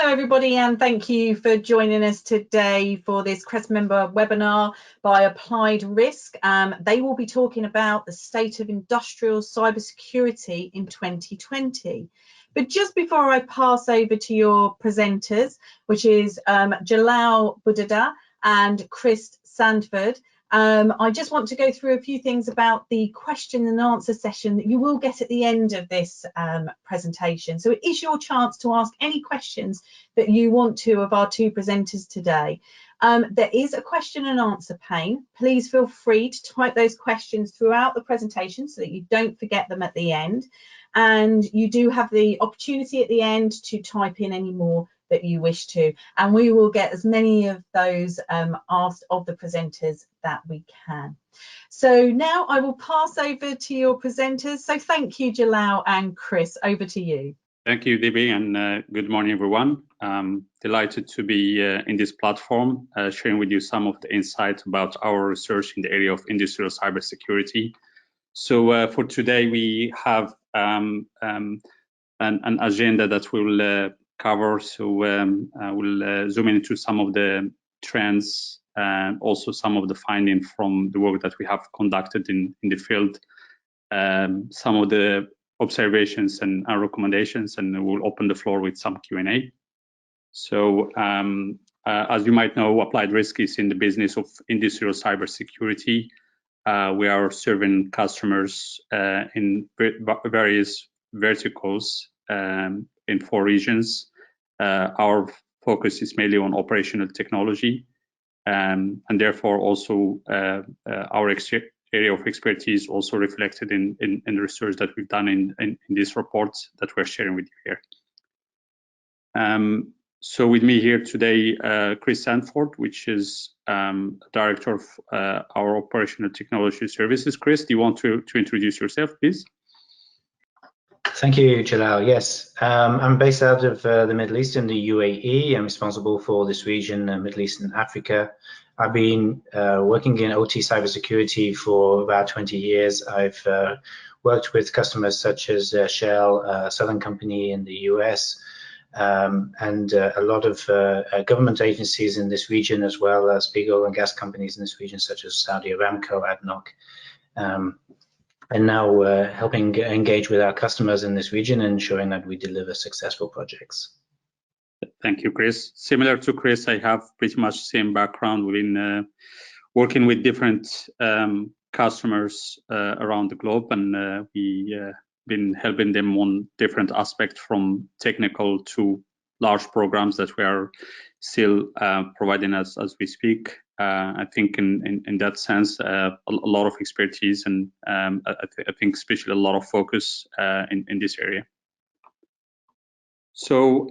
Hello everybody, and thank you for joining us today for this CREST member webinar by Applied Risk. They will be talking about the state of industrial cybersecurity in 2020. But just before I pass over to your presenters, which is Jalal Bouhdada and CREST Sandford, I just want to go through a few things about the question and answer session that you will get at the end of this presentation. So it is your chance to ask any questions that you want to of our two presenters today. There is a question and answer pane. Please feel free to type those questions throughout the presentation so that you don't forget them at the end. And you do have the opportunity at the end to type in any more that you wish to, and we will get as many of those asked of the presenters that we can. So now I will pass over to your presenters. So thank you, Jalal and Chris, over to you. Thank you, Debbie, and good morning, everyone. Delighted to be in this platform, sharing with you some of the insights about our research in the area of industrial cybersecurity. So for today, we have an agenda that we'll cover. So we'll zoom into some of the trends and also some of the findings from the work that we have conducted in the field, some of the observations and recommendations, and we'll open the floor with some Q&A. So as you might know, Applied Risk is in the business of industrial cybersecurity. We are serving customers in various verticals in 4 regions. Our focus is mainly on operational technology, and therefore also our area of expertise also reflected in the research that we've done in these reports that we're sharing with you here. So with me here today, Chris Sanford, which is Director of our Operational Technology Services. Chris, do you want to introduce yourself, please? Thank you, Jalal. Yes, I'm based out of the Middle East in the UAE. I'm responsible for this region, Middle East and Africa. I've been working in OT cybersecurity for about 20 years. I've worked with customers such as Shell, Southern Company in the US, and a lot of government agencies in this region, as well as big oil and gas companies in this region, such as Saudi Aramco, ADNOC. And now helping engage with our customers in this region and ensuring that we deliver successful projects. Thank you, Chris. Similar to Chris, I have pretty much the same background. We've been working with different customers around the globe, and we've been helping them on different aspects, from technical to large programs that we are still providing as we speak. I think in that sense, a lot of expertise, and I think especially a lot of focus in this area. So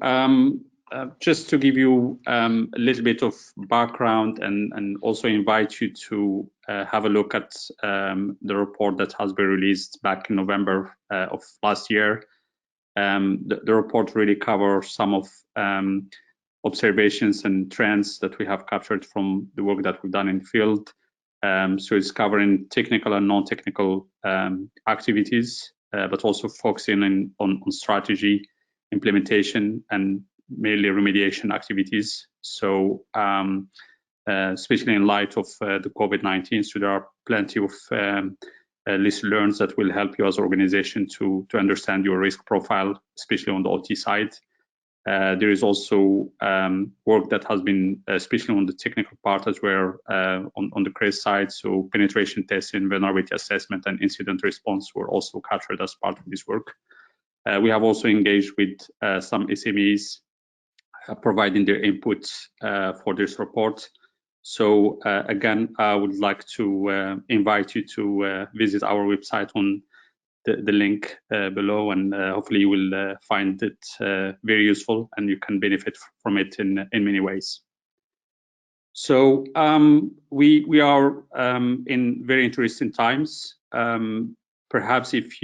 just to give you a little bit of background and also invite you to have a look at the report that has been released back in November of last year. The report really covers some of observations and trends that we have captured from the work that we've done in the field. So it's covering technical and non-technical activities, but also focusing on strategy, implementation, and mainly remediation activities. So especially in light of the COVID-19, so there are plenty of lessons learned that will help you as an organization to understand your risk profile, especially on the OT side. There is also work that has been, especially on the technical part as well, on the CREST side. So penetration testing, vulnerability assessment, and incident response were also captured as part of this work. We have also engaged with some SMEs, providing their inputs for this report. So again, I would like to invite you to visit our website on the link below, and hopefully you will find it very useful and you can benefit from it in many ways. So we are in very interesting times. Perhaps if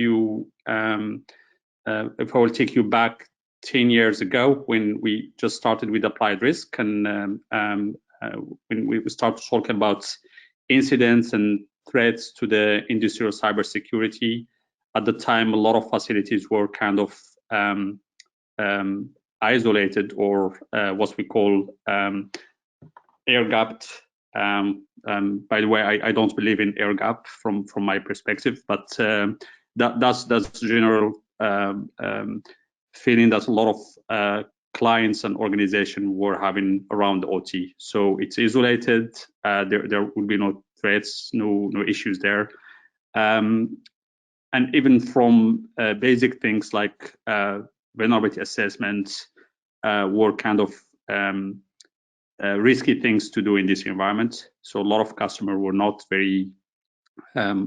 I will take you back 10 years ago, when we just started with Applied Risk, and when we started talking about incidents and threats to the industrial cybersecurity. At the time, a lot of facilities were kind of isolated or what we call air-gapped. By the way, I don't believe in air gap from my perspective, but that's the general feeling that a lot of clients and organizations were having around the OT. So it's isolated. There will be no threats, no issues there. And even from basic things like vulnerability assessments were kind of risky things to do in this environment. So a lot of customers were not very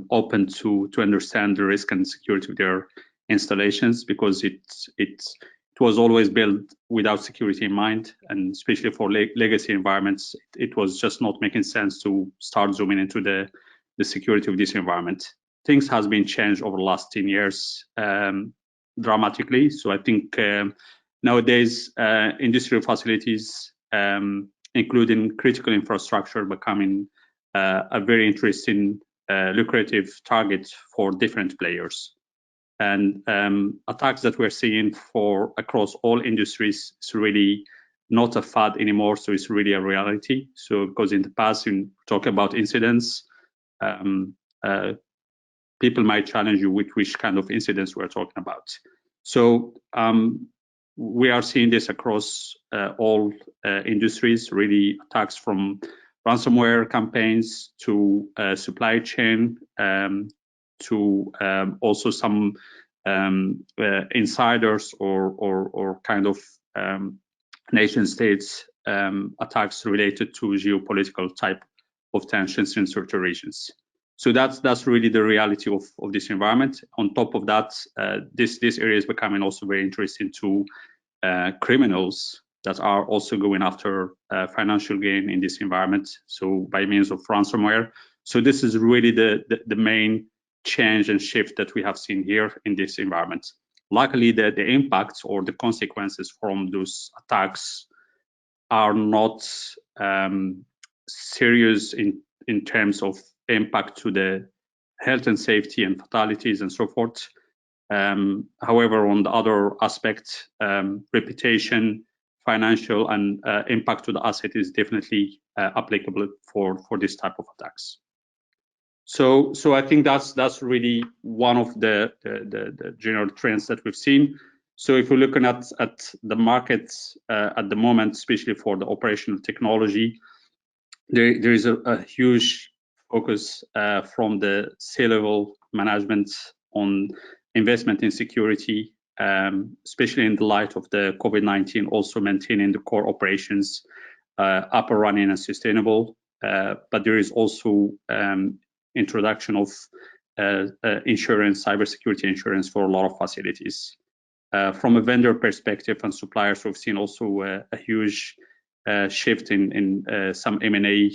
open to understand the risk and security of their installations, because it was always built without security in mind, and especially for legacy environments, it was just not making sense to start zooming into the security of this environment. Things has been changed over the last 10 years dramatically. So I think nowadays industrial facilities, including critical infrastructure, becoming a very interesting, lucrative target for different players. And attacks that we're seeing across all industries is really not a fad anymore. So it's really a reality. So because in the past, when talk about incidents, people might challenge you with which kind of incidents we're talking about. So we are seeing this across all industries, really attacks from ransomware campaigns to supply chain, to also some insiders or kind of nation states attacks related to geopolitical type of tensions in certain regions. So that's really the reality of this environment. On top of that, this area is becoming also very interesting to criminals that are also going after financial gain in this environment, so by means of ransomware. So this is really the main change and shift that we have seen here in this environment. Luckily, the impacts or the consequences from those attacks are not serious in terms of impact to the health and safety and fatalities and so forth. However, on the other aspect, reputation, financial, and impact to the asset is definitely applicable for this type of attacks. So I think that's really one of the general trends that we've seen. So if we're looking at the markets at the moment, especially for the operational technology, there is a huge focus from the C-level management on investment in security, especially in the light of the COVID-19, also maintaining the core operations up and running and sustainable. But there is also introduction of insurance, cybersecurity insurance for a lot of facilities. From a vendor perspective and suppliers, we've seen also a huge shift in some M&A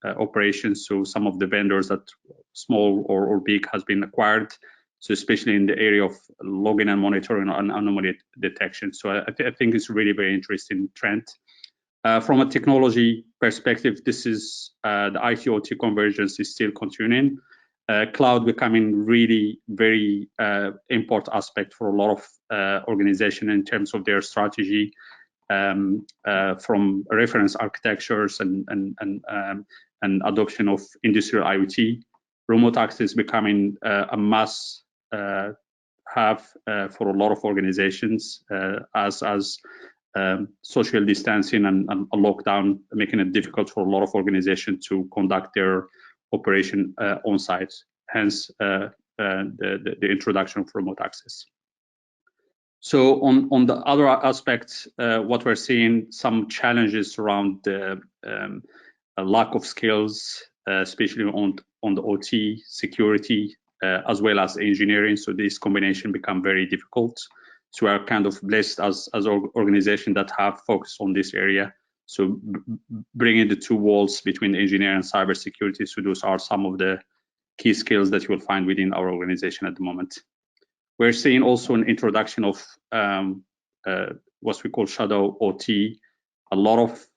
operations. So some of the vendors that small or big has been acquired. So especially in the area of logging and monitoring and anomaly detection. So I think it's really very interesting trend. From a technology perspective, this is the ITOT Convergence is still continuing. Cloud becoming really very important aspect for a lot of organizations in terms of their strategy, from reference architectures and adoption of industrial IoT. Remote access becoming a must have for a lot of organizations as social distancing and a lockdown making it difficult for a lot of organizations to conduct their operation on site. Hence the introduction of remote access. So on the other aspects, what we're seeing, some challenges around the lack of skills, especially on the OT security, as well as engineering. So this combination become very difficult. So we are kind of blessed as organizations that have focused on this area. So bringing the two walls between engineering and cybersecurity. So those are some of the key skills that you will find within our organization at the moment. We're seeing also an introduction of what we call shadow OT, a lot of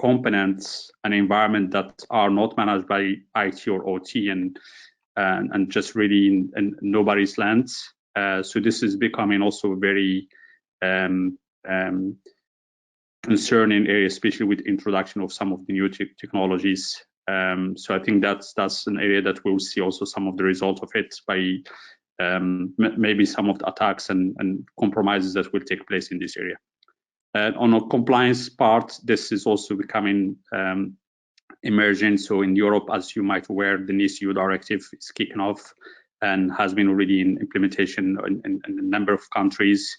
components and environment that are not managed by IT or OT and just really in nobody's lands. So this is becoming also very concerning area, especially with introduction of some of the new technologies. So I think that's an area that we'll see also some of the result of it by maybe some of the attacks and compromises that will take place in this area. On a compliance part, this is also becoming emergent. So in Europe, as you might aware, the NIS-EU directive is kicking off and has been already in implementation in a number of countries.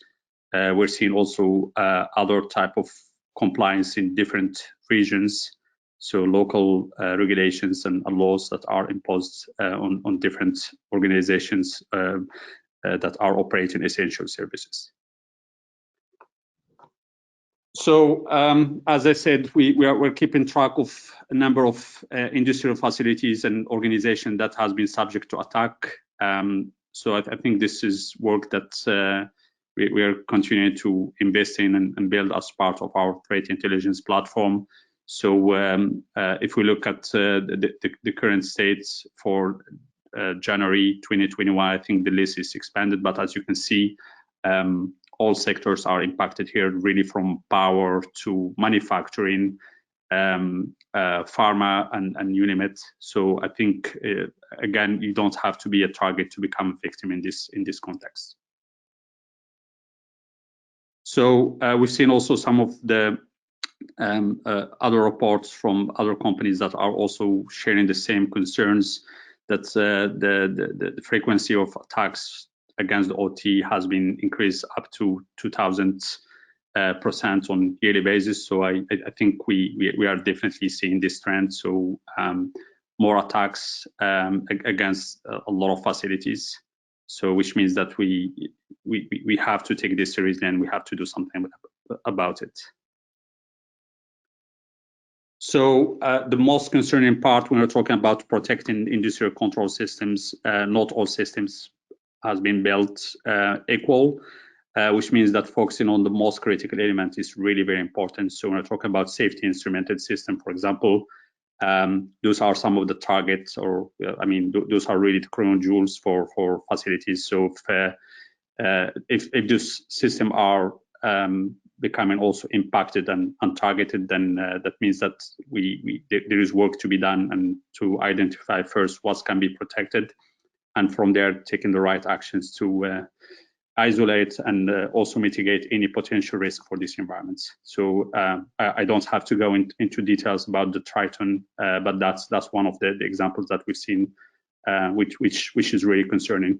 We're seeing also other type of compliance in different regions, so local regulations and laws that are imposed on different organizations that are operating essential services. So as I said, we're keeping track of a number of industrial facilities and organizations that has been subject to attack. So I think this is work that we are continuing to invest in and build as part of our threat intelligence platform. So if we look at the current states for January 2021, I think the list is expanded, but as you can see, all sectors are impacted here, really from power to manufacturing, pharma, and you name it. So I think, again, you don't have to be a target to become a victim in this context. So we've seen also some of the other reports from other companies that are also sharing the same concerns, that the frequency of attacks against the OT has been increased up to 2000% on yearly basis. So I think we are definitely seeing this trend. So more attacks against a lot of facilities. So which means that we have to take this seriously and we have to do something about it. So the most concerning part when we're talking about protecting industrial control systems, not all systems has been built equal, which means that focusing on the most critical element is really very important. So when we're talking about safety instrumented system, for example, those are some of the targets, or I mean, those are really the crown jewels for facilities. So if those systems are becoming also impacted and untargeted, then that means that there is work to be done and to identify first what can be protected, and from there taking the right actions to isolate and also mitigate any potential risk for these environments. So I don't have to go into details about the Triton, but that's one of the examples that we've seen, which is really concerning.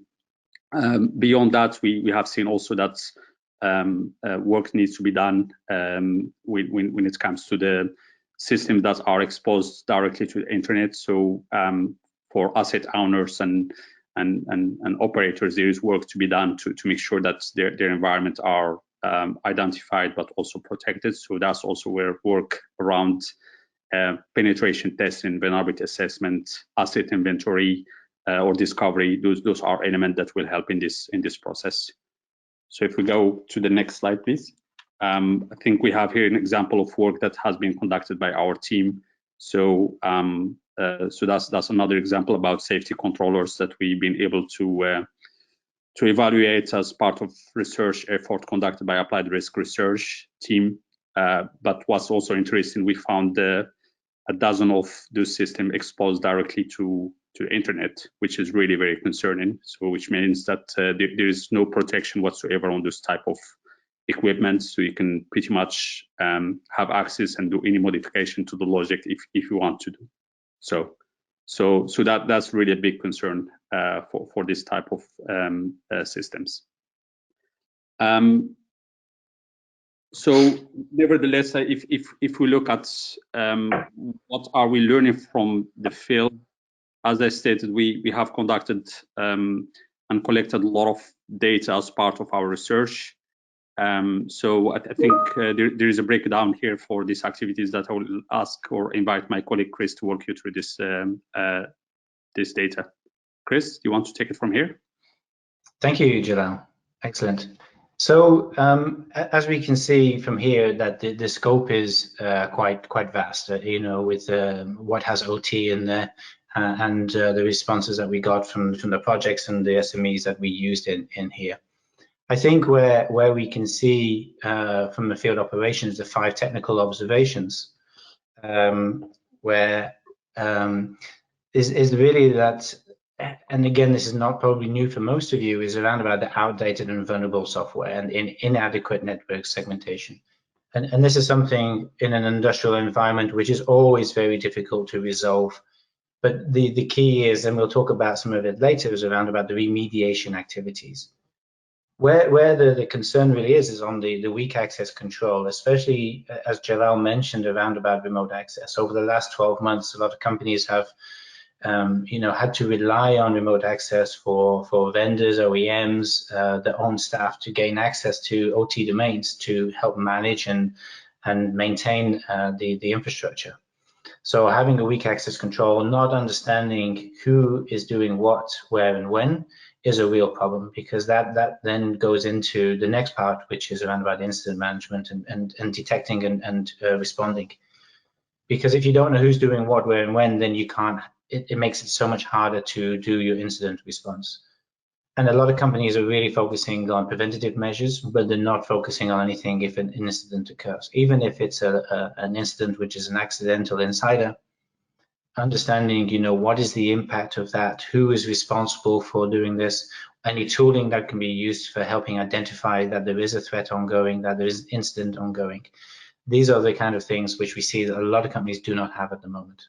Beyond that, we have seen also that work needs to be done when it comes to the systems that are exposed directly to the internet. So for asset owners and operators, there is work to be done to make sure that their environment are identified but also protected. So that's also where work around penetration testing, vulnerability assessment, asset inventory, or discovery, those are elements that will help in this process. So if we go to the next slide, please. I think we have here an example of work that has been conducted by our team. So so that's another example about safety controllers that we've been able to evaluate as part of research effort conducted by Applied Risk Research team. But what's also interesting, we found a dozen of those systems exposed directly to internet, which is really very concerning. So which means that there is no protection whatsoever on this type of equipment. So you can pretty much have access and do any modification to the logic if you want to do. So that's really a big concern for this type of systems. So nevertheless, if we look at what are we learning from the field, as I stated, we have conducted and collected a lot of data as part of our research. So I think there is a breakdown here for these activities that I will ask or invite my colleague Chris to walk you through this data. Chris, do you want to take it from here? Thank you, Jalal. Excellent. So as we can see from here, that the scope is quite vast. You know, with what has OT in there, and the responses that we got from the projects and the SMEs that we used in here. I think where we can see from the field operations the 5 technical observations, where is really that, and again, this is not probably new for most of you, is around about the outdated and vulnerable software and inadequate network segmentation. And this is something in an industrial environment which is always very difficult to resolve. But the key is, and we'll talk about some of it later, is around about the remediation activities. Where the concern really is on the weak access control, especially as Jalal mentioned around about remote access. Over the last 12 months, a lot of companies have had to rely on remote access for vendors, OEMs, their own staff to gain access to OT domains to help manage and maintain the infrastructure. So having a weak access control, not understanding who is doing what, where, and when is a real problem, because that then goes into the next part, which is around about incident management and detecting and responding. Because if you don't know who's doing what, where, and when, then you can't. It makes it so much harder to do your incident response. And a lot of companies are really focusing on preventative measures, but they're not focusing on anything if an incident occurs. Even if it's an incident which is an accidental insider, understanding, what is the impact of that, who is responsible for doing this, any tooling that can be used for helping identify that there is a threat ongoing, that there is an incident ongoing. These are the kind of things which we see that a lot of companies do not have at the moment.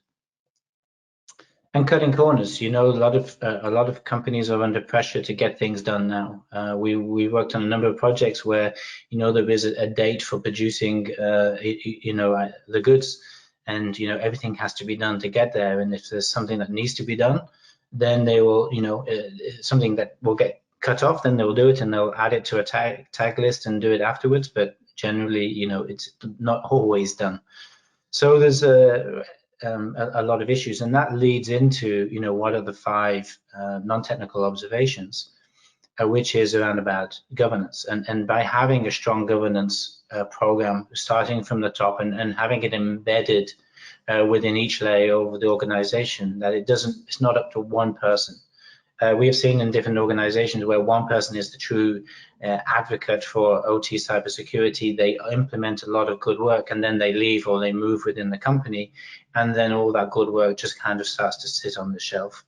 And cutting corners, a lot of companies are under pressure to get things done now. We worked on a number of projects where, there is a date for producing, the goods, and everything has to be done to get there. And if there's something that needs to be done, then they will, something that will get cut off, then they'll do it and they'll add it to a tag list and do it afterwards. But generally, it's not always done. So there's a lot of issues, and that leads into, what are the 5 non-technical observations, which is around about governance. And by having a strong governance program, starting from the top and having it embedded within each layer of the organization, that it's not up to one person. We have seen in different organizations where one person is the true advocate for OT cybersecurity. They implement a lot of good work and then they leave or they move within the company, and then all that good work just kind of starts to sit on the shelf.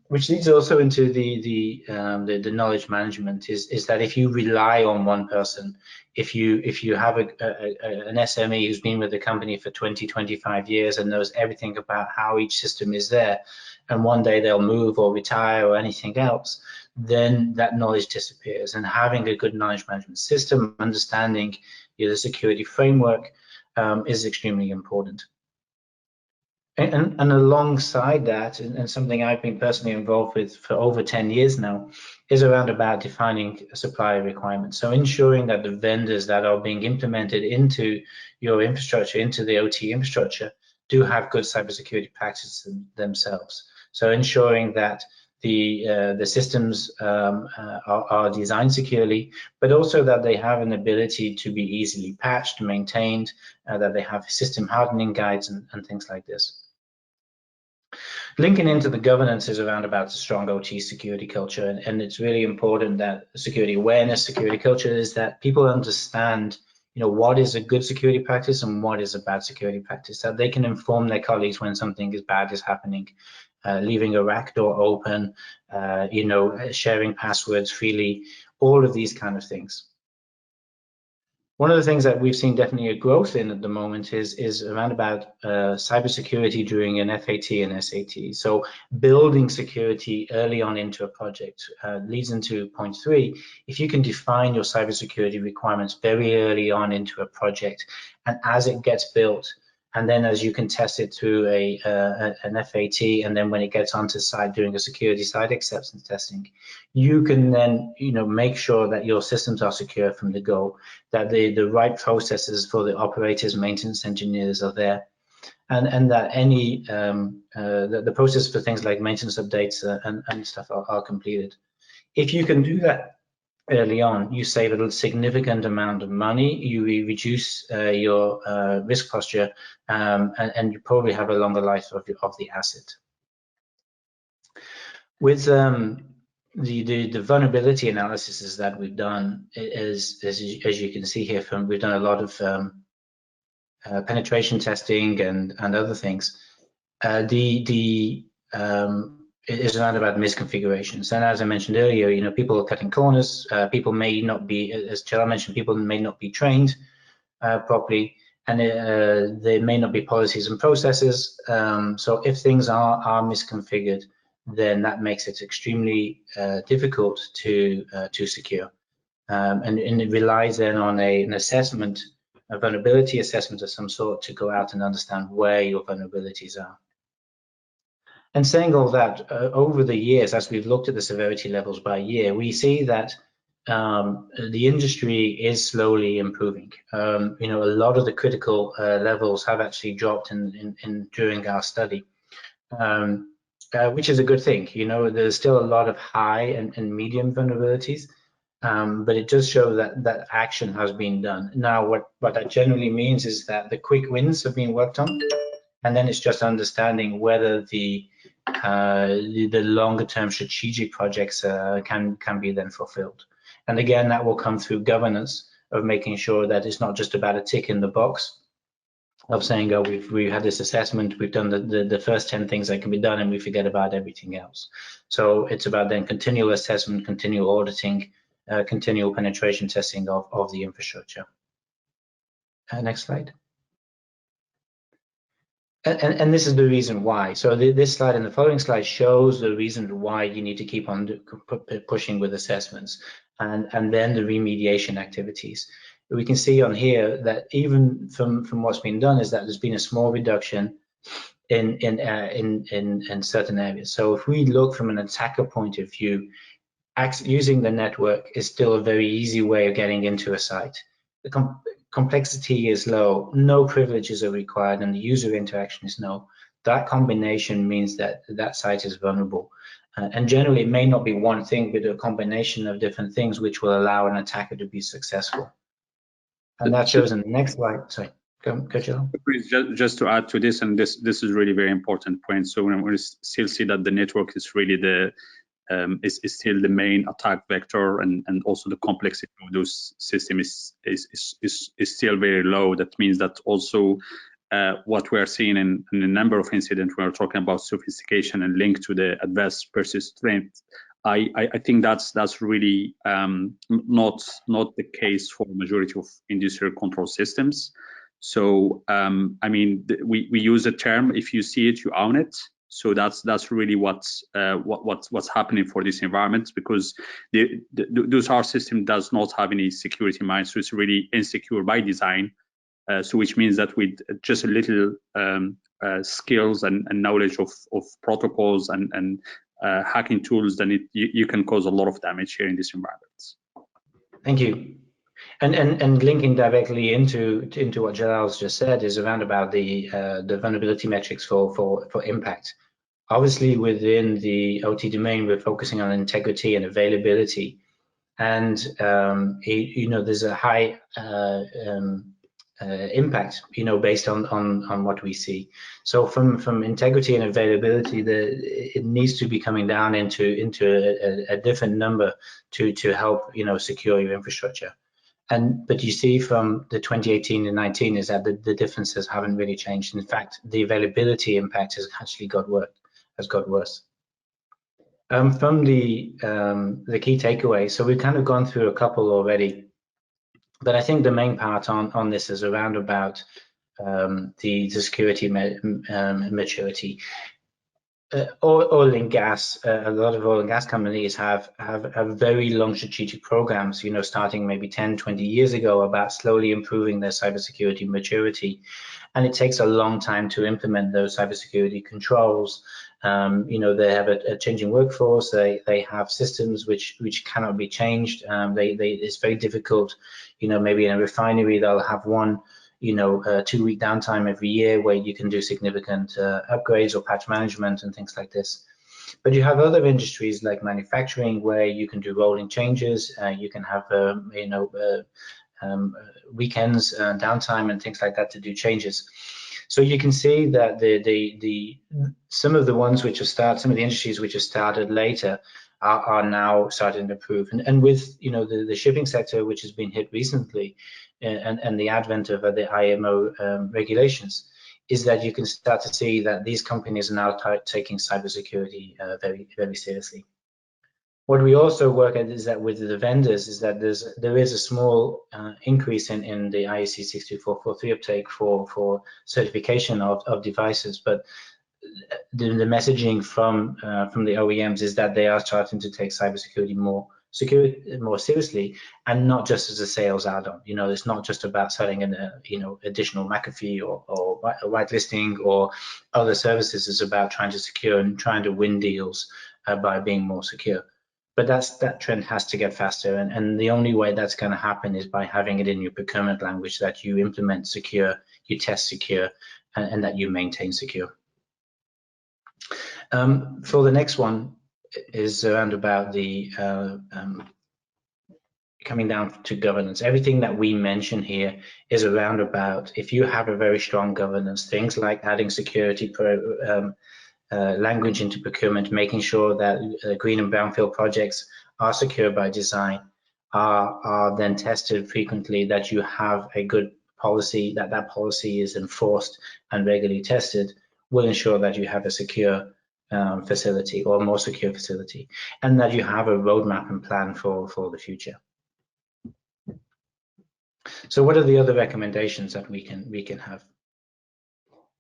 Which leads also into the knowledge management is that if you rely on one person, if you have an SME who's been with the company for 20-25 years and knows everything about how each system is there, and one day they'll move or retire or anything else, then that knowledge disappears. And having a good knowledge management system, understanding the security framework is extremely important. And alongside that, and something I've been personally involved with for over 10 years now, is around about defining supplier requirements. So ensuring that the vendors that are being implemented into your infrastructure, into the OT infrastructure, do have good cybersecurity practices themselves. So ensuring that the systems are designed securely, but also that they have an ability to be easily patched, maintained, that they have system hardening guides and things like this. Linking into the governance is around about the strong OT security culture, and it's really important that security awareness, security culture is that people understand, what is a good security practice and what is a bad security practice, that they can inform their colleagues when something bad is happening, leaving a rack door open, sharing passwords freely, all of these kind of things. One of the things that we've seen definitely a growth in at the moment is around about cybersecurity during an FAT and SAT. So building security early on into a project leads into point 3. If you can define your cybersecurity requirements very early on into a project, and as it gets built, and then as you can test it through an FAT, and then when it gets onto site doing a security site acceptance testing, you can then make sure that your systems are secure from the go, that the right processes for the operators, maintenance engineers are there, and that any the process for things like maintenance updates and stuff are completed. If you can do that early on, you save a significant amount of money, you reduce your risk posture, and you probably have a longer life of the asset. With the vulnerability analysis that we've done is, as you can see here, we've done a lot of penetration testing and other things. It is not about misconfigurations, and as I mentioned earlier, people are cutting corners. People may not be, as Jalal mentioned, people may not be trained properly, and there may not be policies and processes. So if things are misconfigured, then that makes it extremely difficult to secure, and it relies then on an assessment, a vulnerability assessment of some sort, to go out and understand where your vulnerabilities are. And saying all that, over the years, as we've looked at the severity levels by year, we see that the industry is slowly improving. A lot of the critical levels have actually dropped during our study, which is a good thing. There's still a lot of high and medium vulnerabilities, but it does show that action has been done. Now, what that generally means is that the quick wins have been worked on, and then it's just understanding whether the longer term strategic projects can be then fulfilled. And again, that will come through governance of making sure that it's not just about a tick in the box of saying, oh, we've had this assessment, we've done the first 10 things that can be done, and we forget about everything else. So it's about then continual assessment, continual auditing, continual penetration testing of the infrastructure. Next slide. And this is the reason why. So this slide and the following slide shows the reason why you need to keep on pushing with assessments and then the remediation activities. We can see on here that even from what's been done is that there's been a small reduction in certain areas. So if we look from an attacker point of view, using the network is still a very easy way of getting into a site. The complexity is low, no privileges are required, and the user interaction is no. That combination means that that site is vulnerable. And generally, it may not be one thing, but a combination of different things which will allow an attacker to be successful. And that shows in the next slide. Sorry, go Jalal. Just to add to this, and this is really very important point. So we still see that the network is really is still the main attack vector, and also the complexity of those systems is still very low. That means that also what we are seeing in a number of incidents, we are talking about sophistication and linked to the advanced persistent threat. I think that's really not the case for the majority of industrial control systems. So I mean, we use the term, if you see it, you own it. So that's really what's happening for this environment, because those our system does not have any security in mind, so it's really insecure by design. So which means that with just a little skills and knowledge of protocols and hacking tools, then you can cause a lot of damage here in this environment. Thank you. And linking directly into what Jalal's just said is around about the vulnerability metrics for impact. Obviously, within the OT domain, we're focusing on integrity and availability, and there's a high impact, based on what we see. So from integrity and availability, it needs to be coming down into a different number to help secure your infrastructure. But you see from the 2018 and 19 is that the differences haven't really changed. In fact, the availability impact has actually got worse. From the key takeaway, so we've kind of gone through a couple already, but I think the main part on this is around about the security maturity. Oil and gas, a lot of oil and gas companies have very long strategic programs, starting maybe 10, 20 years ago, about slowly improving their cybersecurity maturity. And it takes a long time to implement those cybersecurity controls. They have a changing workforce. They have systems which cannot be changed. It's very difficult. Maybe in a refinery, they'll have one 2-week downtime every year where you can do significant upgrades or patch management and things like this. But you have other industries like manufacturing where you can do rolling changes. You can have weekends downtime and things like that to do changes. So you can see that some of the industries which have started later are now starting to improve. And with the shipping sector, which has been hit recently, and the advent of the IMO regulations, is that you can start to see that these companies are now taking cybersecurity very, very seriously. What we also work at is that with the vendors is that there is a small increase in the IEC 62443 uptake for certification of devices, but the messaging from the OEMs is that they are starting to take cybersecurity more seriously, and not just as a sales add-on. It's not just about selling an additional McAfee or whitelisting or other services. It's about trying to secure and trying to win deals by being more secure. But that trend has to get faster, and the only way that's going to happen is by having it in your procurement language, that you implement secure, you test secure, and that you maintain secure. For the next one is around about the coming down to governance. Everything that we mention here is around about, if you have a very strong governance, things like adding security language into procurement, making sure that green and brownfield projects are secure by design, are then tested frequently, that you have a good policy, that policy is enforced and regularly tested, will ensure that you have a secure facility, or a more secure facility, and that you have a roadmap and plan for the future. So what are the other recommendations that we can have?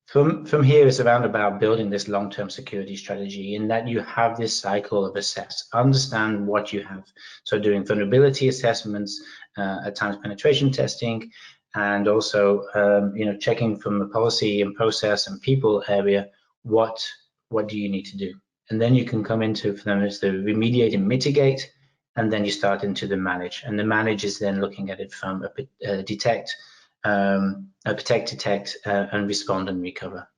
From here, it's around about building this long-term security strategy, in that you have this cycle of assess, understand what you have. So doing vulnerability assessments, at times penetration testing, and also checking from the policy and process and people area, what do you need to do? And then you can come into, for them, it's the remediate and mitigate, and then you start into the manage. And the manage is then looking at it from a protect, detect, and respond and recover.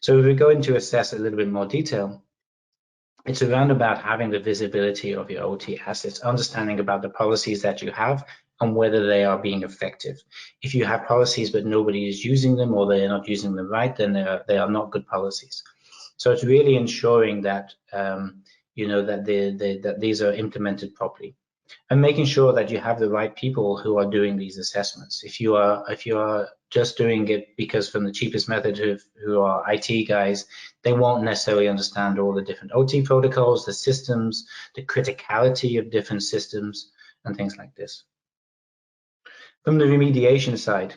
So if we go into assess a little bit more detail, it's around about having the visibility of your OT assets, understanding about the policies that you have and whether they are being effective. If you have policies but nobody is using them, or they are not using them right, then they are not good policies. So it's really ensuring that that these are implemented properly, and making sure that you have the right people who are doing these assessments. If you are just doing it because from the cheapest method, who are IT guys, they won't necessarily understand all the different OT protocols, the systems, the criticality of different systems, and things like this. From the remediation side,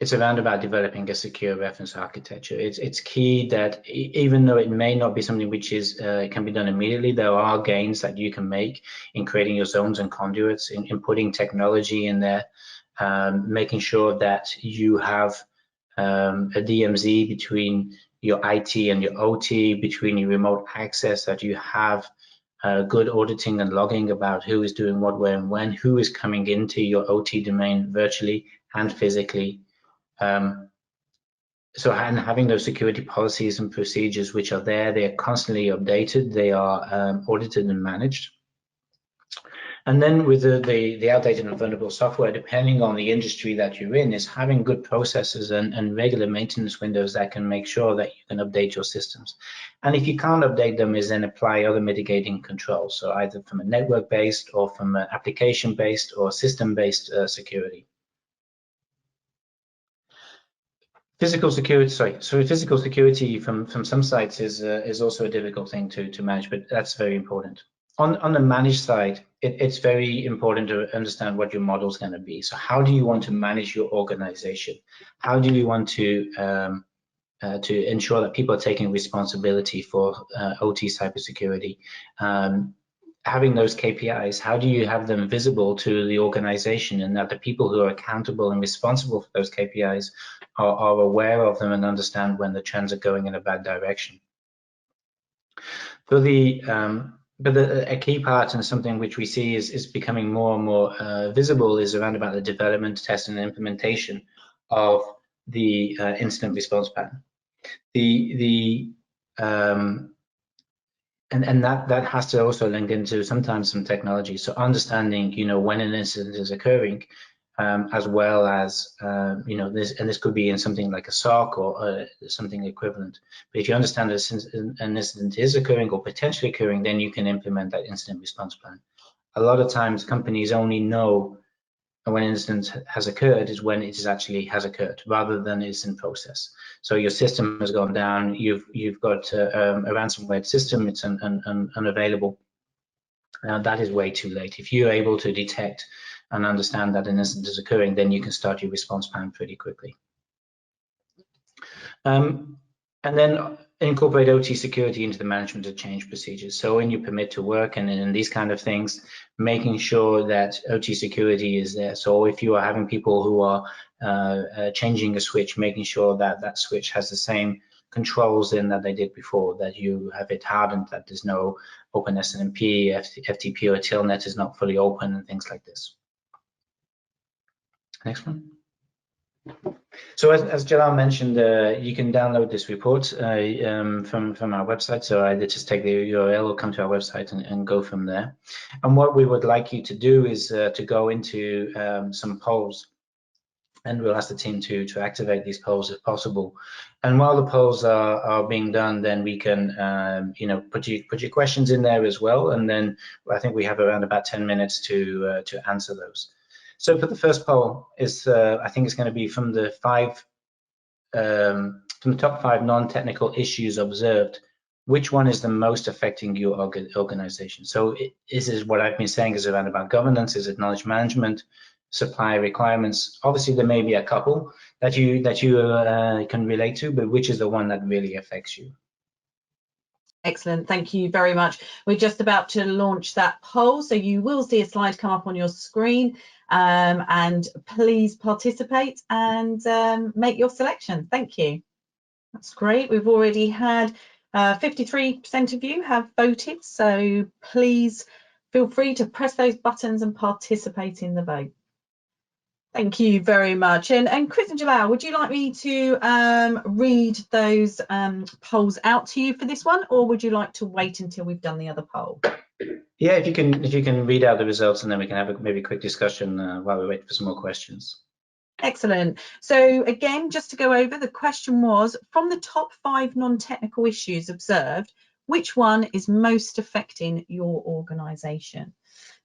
it's around about developing a secure reference architecture. It's key that even though it may not be something which is can be done immediately, there are gains that you can make in creating your zones and conduits, in putting technology in there, making sure that you have a DMZ between your IT and your OT, between your remote access, that you have good auditing and logging about who is doing what, where, and when, who is coming into your OT domain virtually and physically. So having those security policies and procedures which are there, they are constantly updated, they are audited and managed. And then with the outdated and vulnerable software, depending on the industry that you're in, is having good processes and regular maintenance windows that can make sure that you can update your systems. And if you can't update them, is then apply other mitigating controls, so either from a network-based or from an application-based or system-based security. Physical security, so physical security from some sites is also a difficult thing to manage, but that's very important. On the managed side, it's very important to understand what your model is going to be. So how do you want to manage your organization? How do you want to ensure that people are taking responsibility for OT cybersecurity? Having those KPIs, how do you have them visible to the organization, and that the people who are accountable and responsible for those KPIs are aware of them and understand when the trends are going in a bad direction? But a key part, and something which we see is becoming more and more visible, is around about the development, test, and implementation of the incident response plan. And that has to also link into sometimes some technology. So understanding, when an incident is occurring, as well as this could be in something like a SOC or something equivalent. But if you understand that an incident is occurring or potentially occurring, then you can implement that incident response plan. A lot of times companies only know when an incident has occurred is when it actually has occurred, rather than it's in process. So your system has gone down, you've got a ransomware system, it's unavailable. Now that is way too late. If you're able to detect and understand that an incident is occurring, then you can start your response plan pretty quickly. And then incorporate OT security into the management of change procedures. So in your permit to work and in these kind of things, making sure that OT security is there. So if you are having people who are changing a switch, making sure that that switch has the same controls in that they did before, that you have it hardened, that there's no open SNMP, FTP or Telnet is not fully open and things like this. Next one. So as Jalal mentioned, you can download this report from our website. So either just take the URL or come to our website and go from there. And what we would like you to do is to go into some polls, and we'll ask the team to activate these polls if possible. And while the polls are being done, then we can put your questions in there as well. And then I think we have around about 10 minutes to answer those. So for the first poll is, I think it's going to be from the top 5 non-technical issues observed, which one is the most affecting your organization? So is it what I've been saying is around about governance? Is it knowledge management, supply requirements? Obviously, there may be a couple that you can relate to, but which is the one that really affects you? Excellent, thank you very much. We're just about to launch that poll, so you will see a slide come up on your screen, and please participate and make your selection. Thank you. That's great. We've already had 53% of you have voted, so please feel free to press those buttons and participate in the vote. Thank you very much. And Chris and Jalal, would you like me to read those polls out to you for this one, or would you like to wait until we've done the other poll? Yeah, if you can read out the results, and then we can have maybe a quick discussion while we wait for some more questions. Excellent. So again, just to go over, the question was, from the top 5 non-technical issues observed, which one is most affecting your organisation?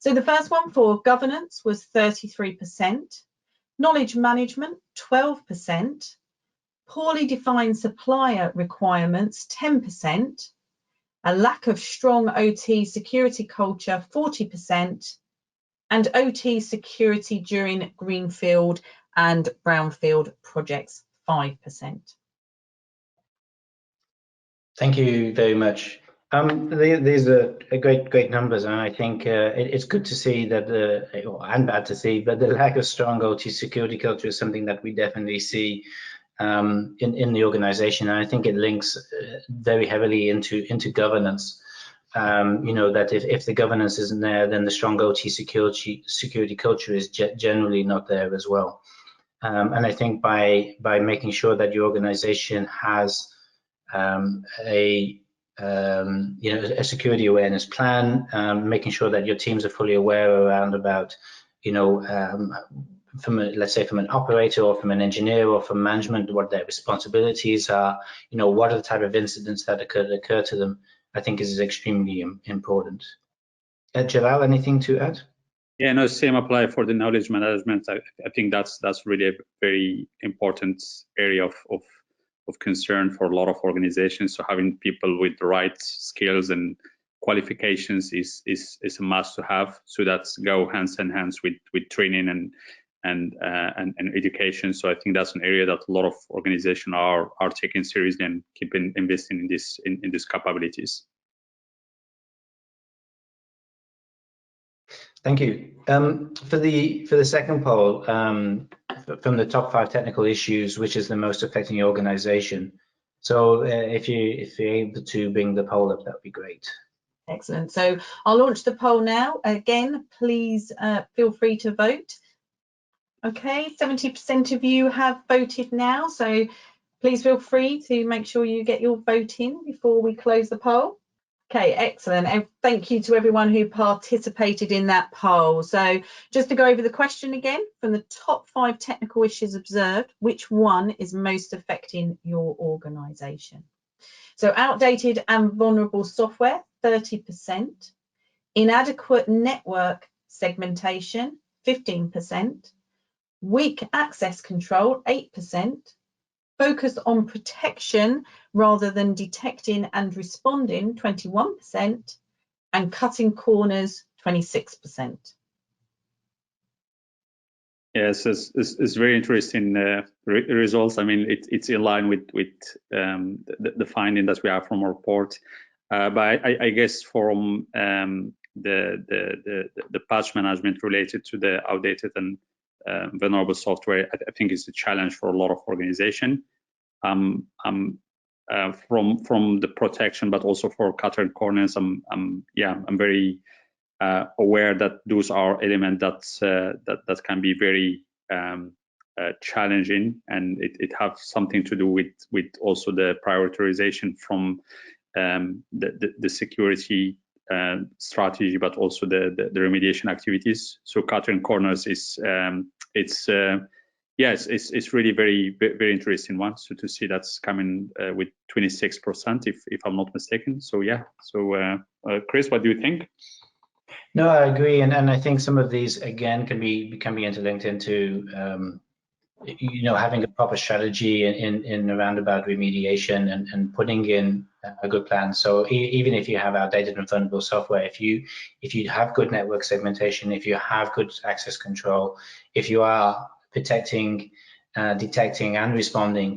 So the first one for governance was 33%. Knowledge management, 12%, poorly defined supplier requirements, 10%, a lack of strong OT security culture, 40%, and OT security during greenfield and brownfield projects, 5%. Thank you very much. These are great numbers, and I think it's good to see that, and bad to see, but the lack of strong OT security culture is something that we definitely see in the organization, and I think it links very heavily into governance. That if the governance isn't there, then the strong OT security culture is generally not there as well. And I think by making sure that your organization has a security awareness plan, making sure that your teams are fully aware around about, let's say from an operator or from an engineer or from management, what their responsibilities are, what are the type of incidents that occur to them, I think is extremely important. Jalal, anything to add? Yeah, no, same apply for the knowledge management. I think that's really a very important area of concern for a lot of organizations. So having people with the right skills and qualifications is a must to have. So that's go hands in hands with training and education. So I think that's an area that a lot of organizations are taking seriously and keeping investing in these capabilities. Thank you. For the second poll, from the top 5 technical issues, which is the most affecting your organization? So if you're able to bring the poll up, that would be great. Excellent. So I'll launch the poll now. Again, please feel free to vote. Okay, 70% of you have voted now, so please feel free to make sure you get your vote in before we close the poll. Okay, excellent. And thank you to everyone who participated in that poll. So just to go over the question again, from the top 5 technical issues observed, which one is most affecting your organisation? So outdated and vulnerable software, 30%. Inadequate network segmentation, 15%. Weak access control, 8%. Focused on protection rather than detecting and responding, 21%, and cutting corners, 26%. Yes, it's very interesting results. I mean, it's in line with the finding that we have from our report. But I guess from the patch management related to the outdated and vulnerable software, I think it's a challenge for a lot of organizations. From the protection, but also for cutting corners, I'm very aware that those are elements that can be very challenging, and it has something to do with also the prioritization from the security strategy, but also the remediation activities. So cutting corners is yes, it's really very interesting one. So to see that's coming with 26%, if I'm not mistaken. So yeah. So Chris, what do you think? No, I agree, and I think some of these again can be interlinked into having a proper strategy in a roundabout remediation and putting in a good plan. So even if you have outdated and vulnerable software, if you have good network segmentation, if you have good access control, if you are protecting, detecting and responding,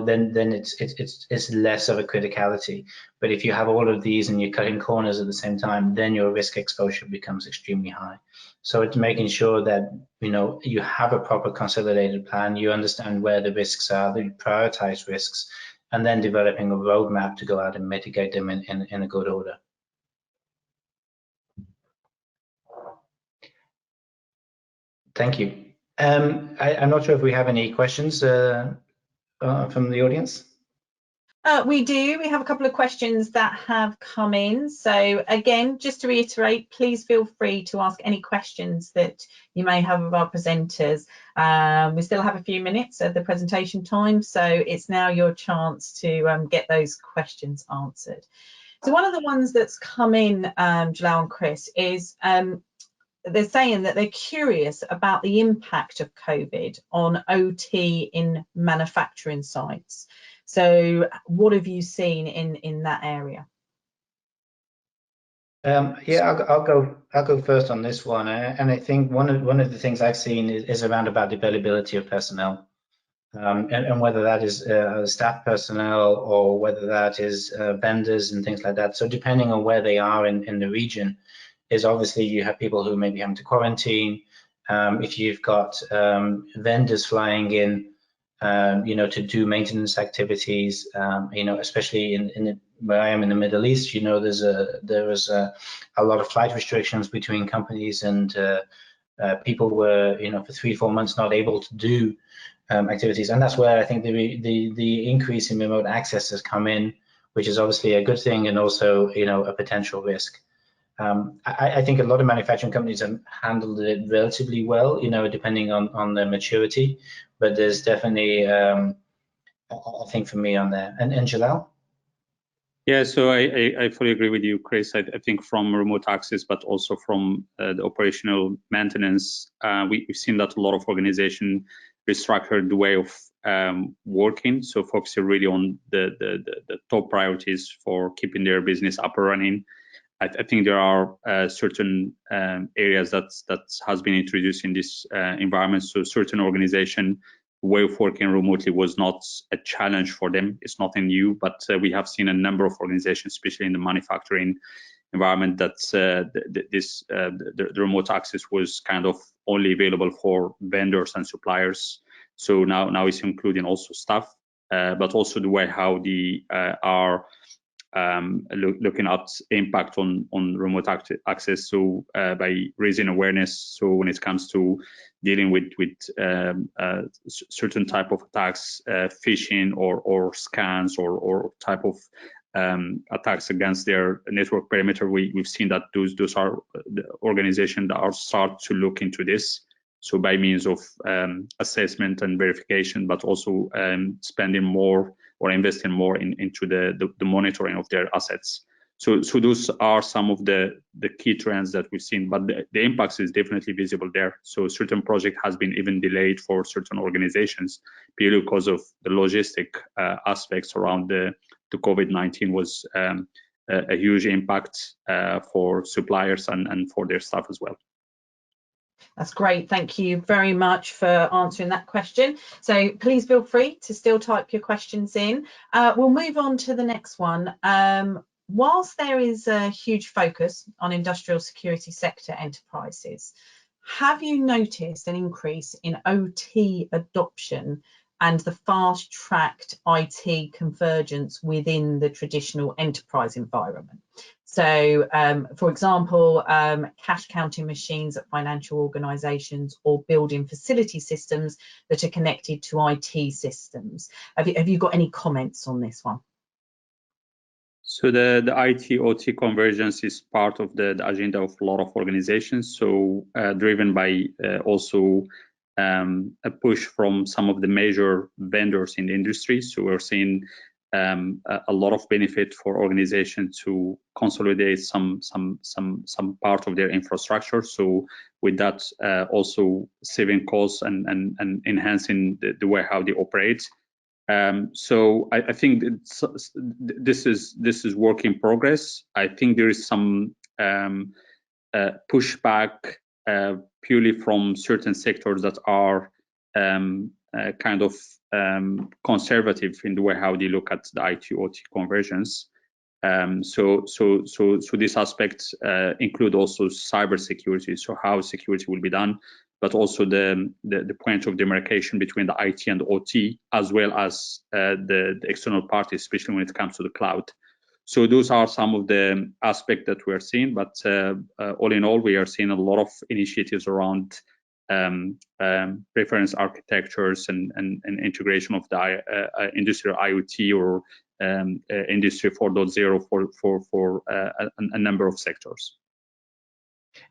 then it's less of a criticality. But if you have all of these and you're cutting corners at the same time, then your risk exposure becomes extremely high. So it's making sure that you have a proper consolidated plan, you understand where the risks are, that you prioritize risks, and then developing a roadmap to go out and mitigate them in a good order. Thank you. I'm not sure if we have any questions from the audience. We do. We have a couple of questions that have come in. So again, just to reiterate, please feel free to ask any questions that you may have of our presenters. We still have a few minutes of the presentation time, so it's now your chance to get those questions answered. So one of the ones that's come in, Jalal and Chris, is they're saying that they're curious about the impact of COVID on OT in manufacturing sites. So what have you seen in that area? Yeah, I'll go first on this one, and I think one of the things I've seen is around about the availability of personnel, and whether that is staff personnel or whether that is vendors and things like that. So depending on where they are in the region, is obviously you have people who may be having to quarantine. If you've got vendors flying in, to do maintenance activities, especially where I am in the Middle East, there was a lot of flight restrictions between companies, and people were, for 3-4 months not able to do activities, and that's where I think the increase in remote access has come in, which is obviously a good thing and also, a potential risk. I think a lot of manufacturing companies have handled it relatively well, depending on their maturity, but there's definitely, I think for me on there. And Jalal? Yeah, so I fully agree with you, Chris. I think from remote access, but also from the operational maintenance, we've seen that a lot of organizations restructured the way of working, so focusing really on the top priorities for keeping their business up and running. I think there are certain areas that has been introduced in this environment. So certain organization way of working remotely was not a challenge for them. It's nothing new, but we have seen a number of organizations, especially in the manufacturing environment, that the remote access was kind of only available for vendors and suppliers. So now it's including also staff, but also the way how they are looking at impact on remote access, so by raising awareness. So when it comes to dealing with certain type of attacks, phishing or scans or type of attacks against their network perimeter, we've seen that those are the organizations that are start to look into this. So by means of assessment and verification, but also spending more or investing more into the monitoring of their assets. So those are some of the key trends that we've seen, but the impact is definitely visible there. So certain project has been even delayed for certain organizations purely because of the logistic aspects around the COVID-19 was a huge impact for suppliers and for their staff as well. That's great. Thank you very much for answering that question. So please feel free to still type your questions in. We'll move on to the next one. Whilst there is a huge focus on industrial security sector enterprises, have you noticed an increase in OT adoption and the fast-tracked IT convergence within the traditional enterprise environment? So, for example, cash counting machines at financial organisations or building facility systems that are connected to IT systems. Have you got any comments on this one? So the IT-OT convergence is part of the agenda of a lot of organizations. So driven by also a push from some of the major vendors in the industry. So we're seeing a lot of benefit for organizations to consolidate some part of their infrastructure. So with that, also saving costs and enhancing the way how they operate. So I think this is work in progress. I think there is some pushback purely from certain sectors that are kind of conservative in the way how they look at the IT-OT convergence. So this aspect include also cybersecurity, so how security will be done, but also the point of demarcation between the IT and the OT, as well as the external parties, especially when it comes to the cloud. So those are some of the aspects that we're seeing, but all in all, we are seeing a lot of initiatives around reference architectures and integration of the industrial IoT or Industry 4.0 for a number of sectors.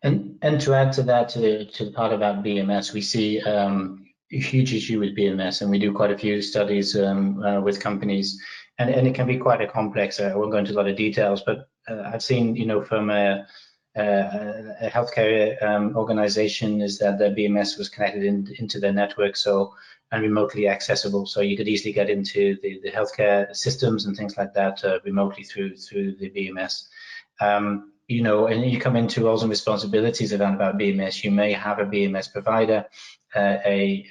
And to add to that, to the part about BMS, we see a huge issue with BMS, and we do quite a few studies with companies, and it can be quite a complex. I won't go into a lot of details, but I've seen, from a healthcare organization, is that their BMS was connected into their network, and remotely accessible, so you could easily get into the healthcare systems and things like that remotely through the BMS. And you come into roles and responsibilities about BMS. You may have a BMS provider, an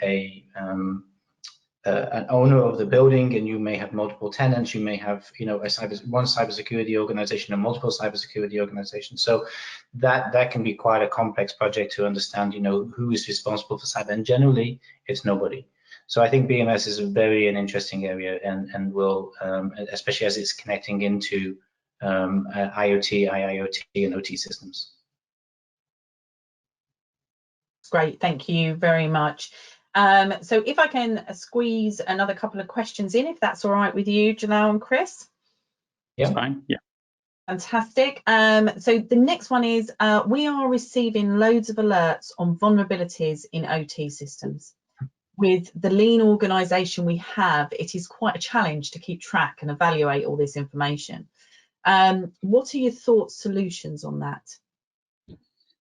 owner of the building, and you may have multiple tenants. You may have, one cybersecurity organization and multiple cybersecurity organizations. So that can be quite a complex project to understand, who is responsible for cyber, and generally it's nobody. So I think BMS is an interesting area, and will, especially as it's connecting into IoT, IIoT, and OT systems. Great, thank you very much. So if I can squeeze another couple of questions in, if that's all right with you, Jalal and Chris. Yeah, fine. Yeah. Fantastic. So the next one is, we are receiving loads of alerts on vulnerabilities in OT systems. With the lean organisation we have, it is quite a challenge to keep track and evaluate all this information. What are your thoughts, solutions on that?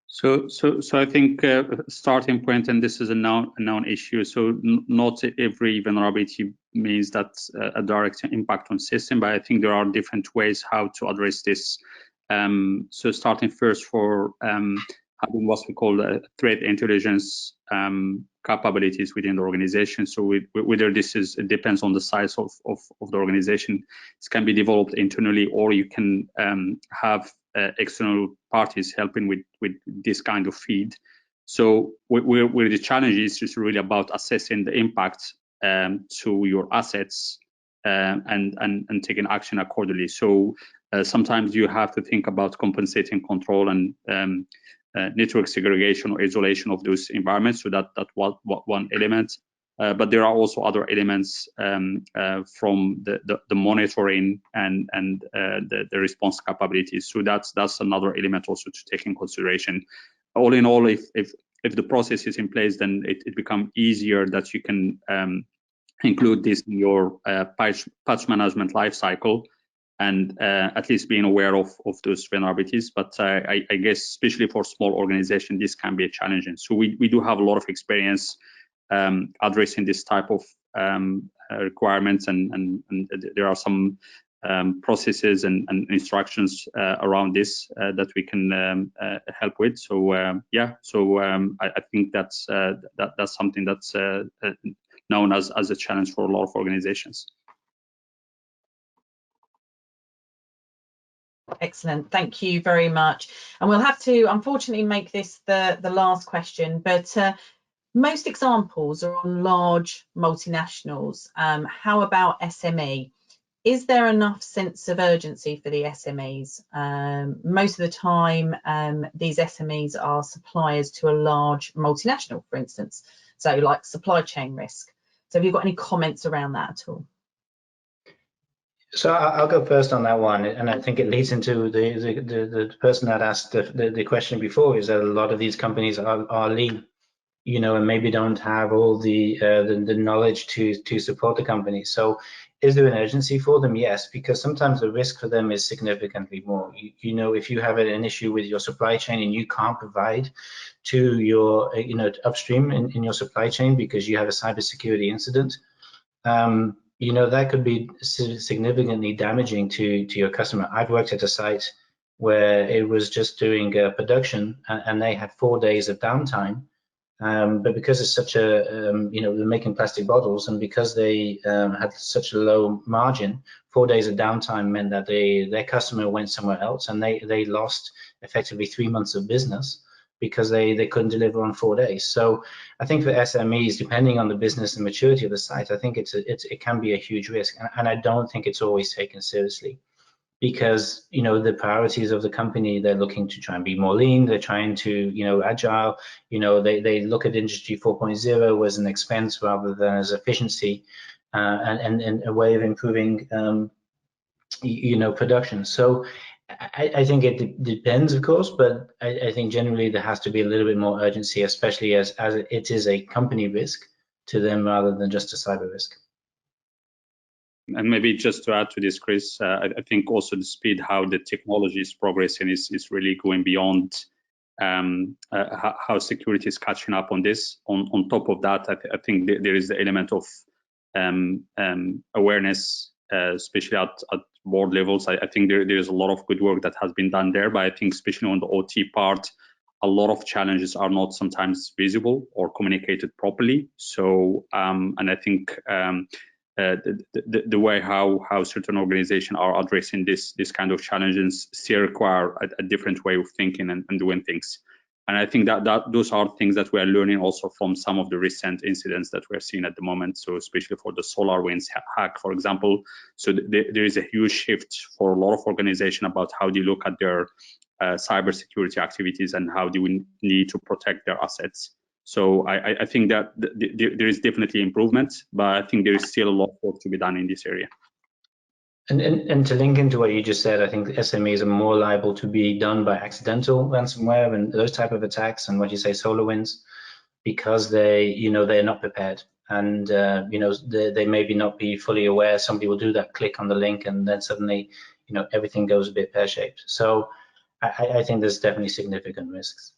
So I think starting point, and this is a known issue. So not every vulnerability means that's a direct impact on system, but I think there are different ways how to address this. So starting first for having what we call threat intelligence capabilities within the organization. So whether this it depends on the size of the organization. It can be developed internally, or you can have external parties helping with this kind of feed. So where the challenge is just really about assessing the impact to your assets and taking action accordingly. So sometimes you have to think about compensating control and network segregation or isolation of those environments. So that one element. but there are also other elements from the monitoring and the response capabilities. So that's another element also to take in consideration. All in all, if the process is in place, then it becomes easier that you can include this in your patch management lifecycle, and at least being aware of those vulnerabilities. But I guess especially for small organizations, this can be a challenging. So we do have a lot of experience addressing this type of requirements, and there are some processes and instructions around this that we can help with. So I think that's something that's known as a challenge for a lot of organizations. Excellent, thank you very much. And we'll have to unfortunately make this the last question, but most examples are on large multinationals. How about SME? Is there enough sense of urgency for the SMEs? Most of the time, these SMEs are suppliers to a large multinational, for instance, so like supply chain risk. So have you got any comments around that at all? So I'll go first on that one, and I think it leads into the person that asked the question before, is that a lot of these companies are lean, you know, and maybe don't have all the knowledge to support the company. So is there an urgency for them? Yes, because sometimes the risk for them is significantly more. You know, if you have an issue with your supply chain and you can't provide to your, you know, upstream in your supply chain because you have a cybersecurity incident, you know, that could be significantly damaging to your customer. I've worked at a site where it was just doing production, and they had 4 days of downtime. But because it's such a, you know, they're making plastic bottles, and because they had such a low margin, 4 days of downtime meant that their customer went somewhere else, and they lost effectively 3 months of business because they couldn't deliver on 4 days. So I think for SMEs, depending on the business and maturity of the site, I think it can be a huge risk, and I don't think it's always taken seriously. Because, you know, the priorities of the company, they're looking to try and be more lean, they're trying to, you know, agile, you know, they look at Industry 4.0 as an expense rather than as efficiency, and a way of improving, you know, production. So I think it depends, of course, but I think generally there has to be a little bit more urgency, especially as it is a company risk to them rather than just a cyber risk. And maybe just to add to this, Chris, I think also the speed how the technology is progressing is really going beyond how security is catching up on this. On top of that, I think there is the element of awareness, especially at board levels. I think there's a lot of good work that has been done there, but I think especially on the OT part, a lot of challenges are not sometimes visible or communicated properly. So, and I think the way how certain organizations are addressing this kind of challenges still require a different way of thinking and doing things. And I think that those are things that we are learning also from some of the recent incidents that we're seeing at the moment. So especially for the SolarWinds hack, for example. So there is a huge shift for a lot of organizations about how they look at their cybersecurity activities and how they will need to protect their assets. So I think that there is definitely improvement, but I think there is still a lot of work to be done in this area. And to link into what you just said, I think SMEs are more liable to be done by accidental ransomware and those type of attacks, and what you say, SolarWinds, because they're not prepared, and they maybe not be fully aware. Somebody will do that click on the link, and then suddenly everything goes a bit pear-shaped. So I think there's definitely significant risks.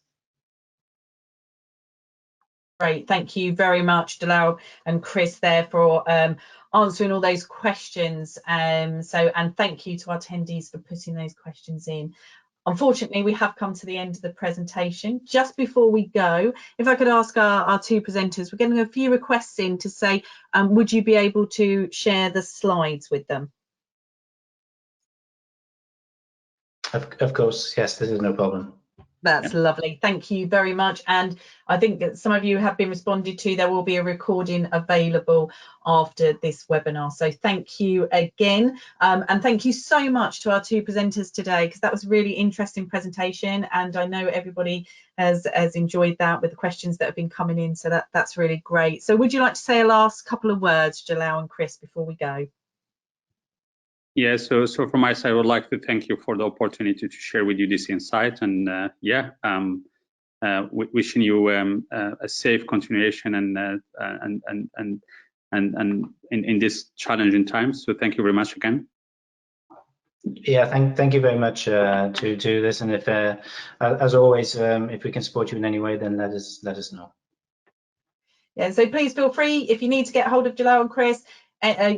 Great, thank you very much, Jalal and Chris, there for answering all those questions. And thank you to our attendees for putting those questions in. Unfortunately, we have come to the end of the presentation. Just before we go, if I could ask our two presenters, we're getting a few requests in to say, would you be able to share the slides with them? Of course, yes, this is no problem. That's lovely. Thank you very much. And I think that some of you have been responded to. There will be a recording available after this webinar. So thank you again. And thank you so much to our two presenters today, because that was a really interesting presentation. And I know everybody has enjoyed that with the questions that have been coming in. So that's really great. So would you like to say a last couple of words, Jalal and Chris, before we go? Yeah, so from my side, I would like to thank you for the opportunity to share with you this insight, and wishing you a safe continuation and in this challenging times. So thank you very much again. Yeah, thank you very much to this, and if as always, if we can support you in any way, then let us know. Yeah, so please feel free, if you need to get hold of Jalal and Chris,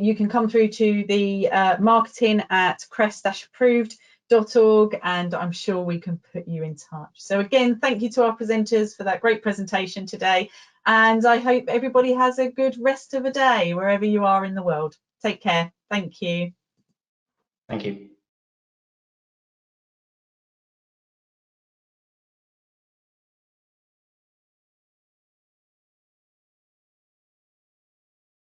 you can come through to the marketing at crest-approved.org, and I'm sure we can put you in touch. So again, thank you to our presenters for that great presentation today, and I hope everybody has a good rest of the day wherever you are in the world. Take care. Thank you. Thank you.